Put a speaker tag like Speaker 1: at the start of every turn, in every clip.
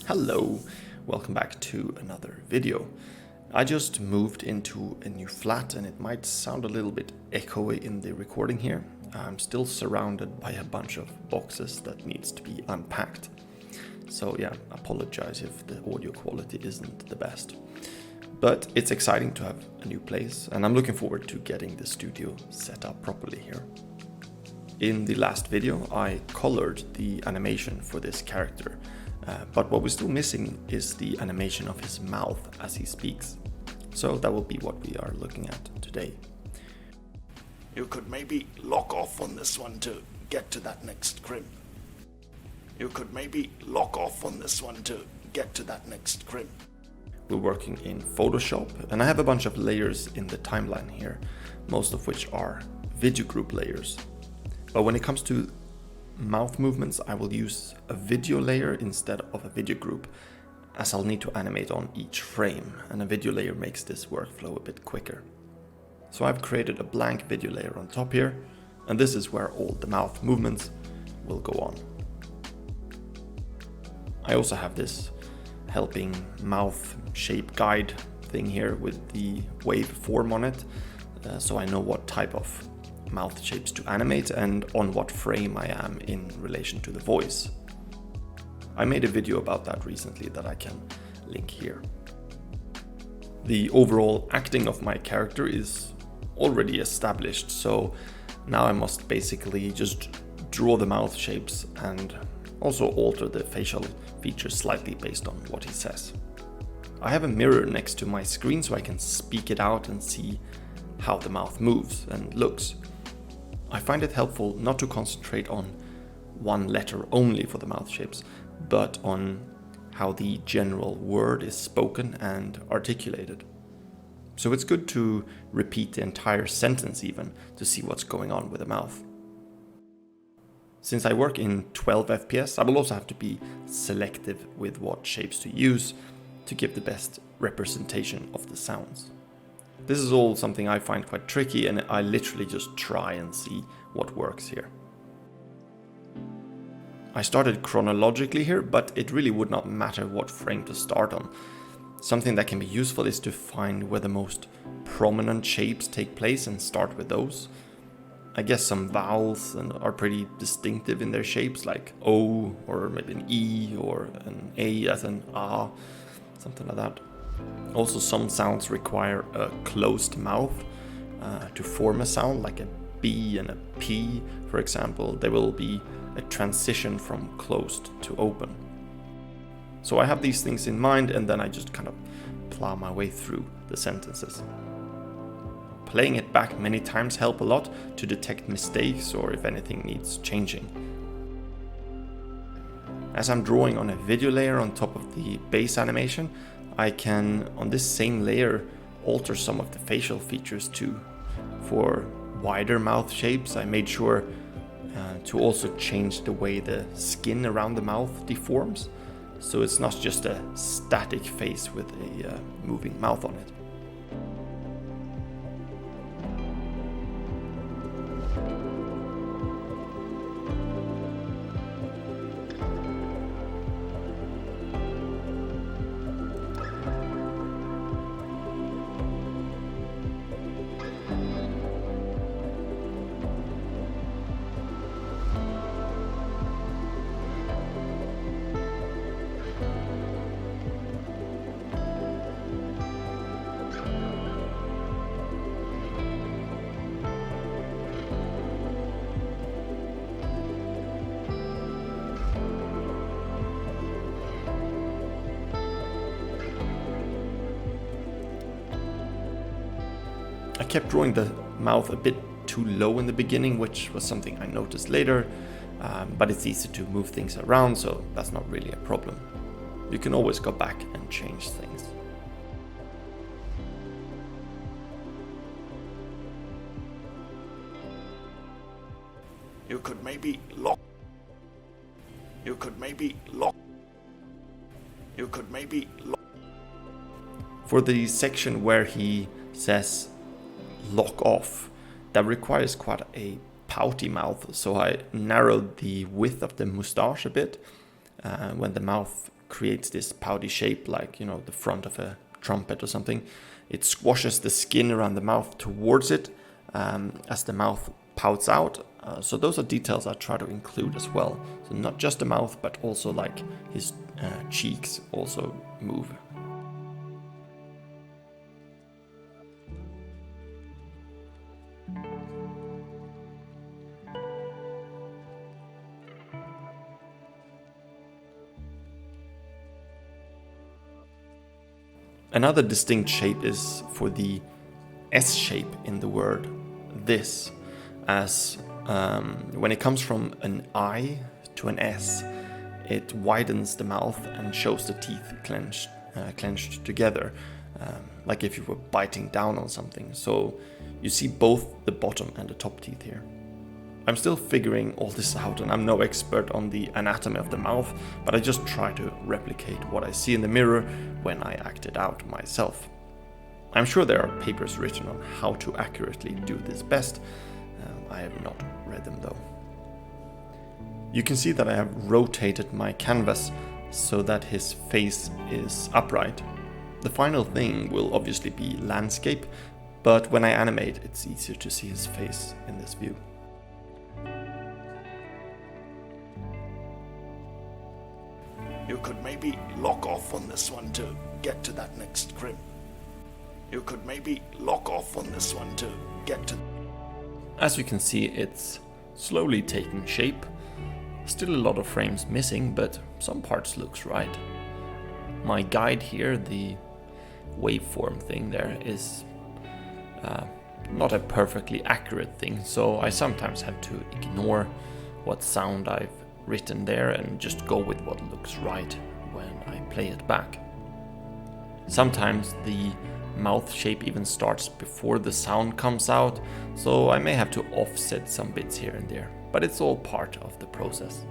Speaker 1: Hello, welcome back to another video. I just moved into a new flat and it might sound a little bit echoey in the recording here. I'm still surrounded by a bunch of boxes that needs to be unpacked. So yeah, apologize if the audio quality isn't the best. But it's exciting to have a new place and I'm looking forward to getting the studio set up properly here. In the last video, I colored the animation for this character. But what we're still missing is the animation of his mouth as he speaks. So that will be what we are looking at today.
Speaker 2: You could maybe lock off on this one to get to that next crimp. You could maybe lock off on this one to get to that next crimp.
Speaker 1: We're working in Photoshop and I have a bunch of layers in the timeline here, most of which are video group layers. But when it comes to mouth movements, I will use a video layer instead of a video group, as I'll need to animate on each frame, and a video layer makes this workflow a bit quicker. So I've created a blank video layer on top here, and this is where all the mouth movements will go on. I also have this helping mouth shape guide thing here with the waveform on it, so I know what type of mouth shapes to animate and on what frame I am in relation to the voice. I made a video about that recently that I can link here. The overall acting of my character is already established, so now I must basically just draw the mouth shapes and also alter the facial features slightly based on what he says. I have a mirror next to my screen so I can speak it out and see how the mouth moves and looks. I find it helpful not to concentrate on one letter only for the mouth shapes, but on how the general word is spoken and articulated. So it's good to repeat the entire sentence even to see what's going on with the mouth. Since I work in 12 FPS, I will also have to be selective with what shapes to use to give the best representation of the sounds. This is all something I find quite tricky and I literally just try and see what works here. I started chronologically here, but it really would not matter what frame to start on. Something that can be useful is to find where the most prominent shapes take place and start with those. I guess some vowels are pretty distinctive in their shapes, like O or maybe an E or an A as an A, something like that. Also, some sounds require a closed mouth to form a sound, like a B and a P, for example. There will be a transition from closed to open. So I have these things in mind and then I just kind of plow my way through the sentences. Playing it back many times help a lot to detect mistakes or if anything needs changing. As I'm drawing on a video layer on top of the base animation, I can, on this same layer, alter some of the facial features too. For wider mouth shapes, I made sure to also change the way the skin around the mouth deforms, so it's not just a static face with a moving mouth on it. I kept drawing the mouth a bit too low in the beginning, which was something I noticed later, but it's easy to move things around, so that's not really a problem. You can always go back and change things.
Speaker 2: You could maybe lock. You could maybe lock. You could maybe lock.
Speaker 1: For the section where he says lock off, that requires quite a pouty mouth, so I narrowed the width of the moustache a bit when the mouth creates this pouty shape, like, you know, the front of a trumpet or something. It squashes the skin around the mouth towards it as the mouth pouts out. So those are details I try to include as well. So not just the mouth, but also like his cheeks also move. Another distinct shape is for the S shape in the word this, as when it comes from an I to an S, it widens the mouth and shows the teeth clenched together, like if you were biting down on something. So you see both the bottom and the top teeth here. I'm still figuring all this out, and I'm no expert on the anatomy of the mouth, but I just try to replicate what I see in the mirror when I act it out myself. I'm sure there are papers written on how to accurately do this best. I have not read them though. You can see that I have rotated my canvas so that his face is upright. The final thing will obviously be landscape, but when I animate, it's easier to see his face in this view.
Speaker 2: You could maybe lock off on this one to get to that next crimp. You could maybe lock off on this one to get to...
Speaker 1: As you can see, it's slowly taking shape. Still a lot of frames missing, but some parts looks right. My guide here, the waveform thing there, is not a perfectly accurate thing, so I sometimes have to ignore what sound I've written there and just go with what looks right when I play it back. Sometimes the mouth shape even starts before the sound comes out, so I may have to offset some bits here and there, but it's all part of the process.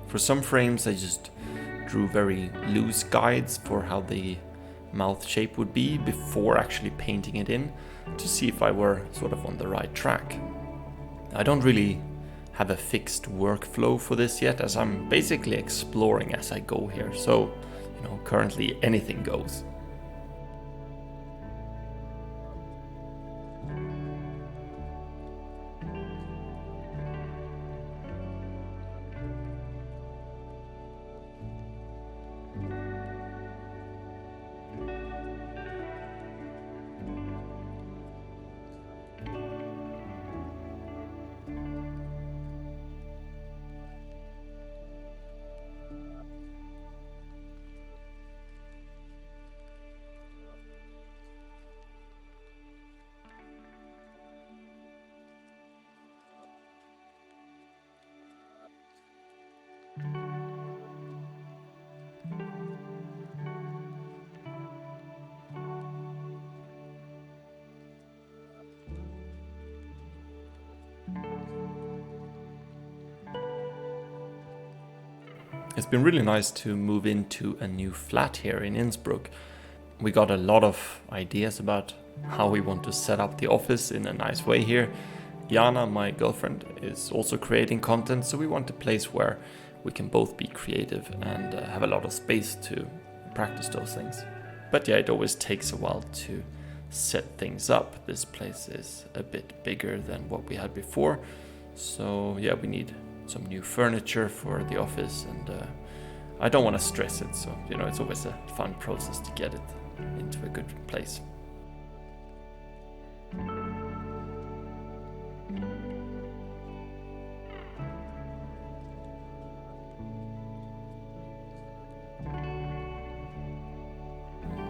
Speaker 1: For some frames I just drew very loose guides for how the mouth shape would be before actually painting it in, to see if I were sort of on the right track. I don't really have a fixed workflow for this yet, as I'm basically exploring as I go here, so currently anything goes. It's been really nice to move into a new flat here in Innsbruck. We got a lot of ideas about how we want to set up the office in a nice way here. Jana, my girlfriend, is also creating content, so we want a place where we can both be creative and have a lot of space to practice those things. But yeah, it always takes a while to set things up. This place is a bit bigger than what we had before, so yeah, we need some new furniture for the office, and I don't want to stress it, so it's always a fun process to get it into a good place.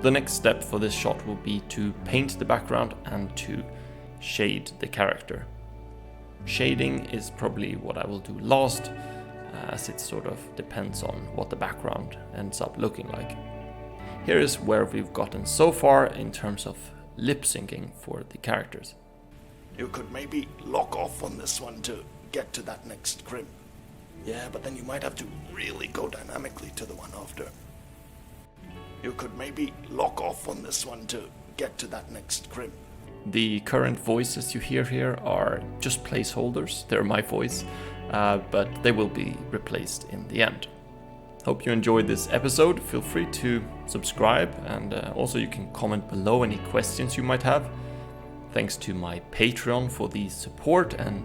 Speaker 1: The next step for this shot will be to paint the background and to shade the character. Shading is probably what I will do last, as it sort of depends on what the background ends up looking like. Here is where we've gotten so far in terms of lip syncing for the characters.
Speaker 2: You could maybe lock off on this one to get to that next crimp. Yeah, but then you might have to really go dynamically to the one after. You could maybe lock off on this one to get to that next crimp.
Speaker 1: The current voices you hear here are just placeholders. They're my voice, but they will be replaced in the end. Hope you enjoyed this episode. Feel free to subscribe, and also you can comment below any questions you might have. Thanks to my Patreon for the support, and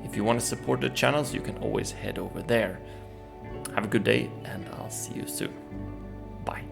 Speaker 1: if you want to support the channels, you can always head over there. Have a good day, and I'll see you soon. Bye.